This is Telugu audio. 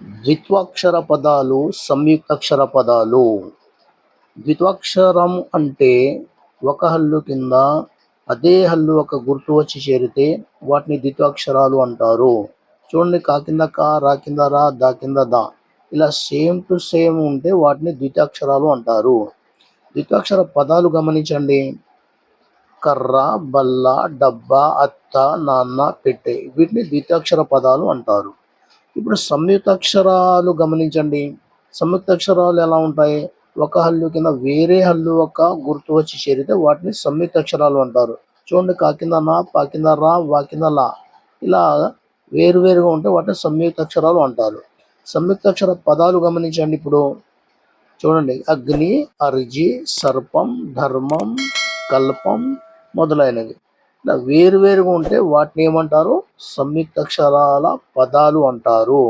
ద్విత్వాక్షర పదాలు, సంయుక్తాక్షర పదాలు. ద్విత్వాక్షరం అంటే ఒక హల్లు కింద అదే హల్లు ఒక గుర్తు వచ్చి చేరితే వాటిని ద్విత్వాక్షరాలు అంటారు. చూడండి, కా కింద కా, రా కింద రా, దా కింద దా, ఇలా సేమ్ టు సేమ్ ఉంటే వాటిని ద్విత్వాక్షరాలు అంటారు. ద్విత్వాక్షర పదాలు గమనించండి. కర్ర, బల్ల, డబ్బా, అత్త, నాన్న, పెట్టె, వీటిని ద్విత్వాక్షర పదాలు అంటారు. ఇప్పుడు సంయుక్తాక్షరాలు గమనించండి. సంయుక్తాక్షరాలు ఎలా ఉంటాయి? ఒక హల్లు కింద వేరే హల్లు ఒక గుర్తు వచ్చి చేరితే వాటిని సంయుక్తాక్షరాలు అంటారు. చూడండి, కా కింద నా, పా కింద రా, వా కింద లా, ఇలా వేరువేరుగా ఉంటే వాటిని సంయుక్తాక్షరాలు అంటారు. సంయుక్తాక్షర పదాలు గమనించండి. ఇప్పుడు చూడండి, అగ్ని, అర్జి, సర్పం, ధర్మం, కల్పం మొదలైనవి. ఇలా వేరువేరుగా ఉంటే వాటిని ఏమంటారు? సంయుక్తాక్షరాల పదాలు అంటారు.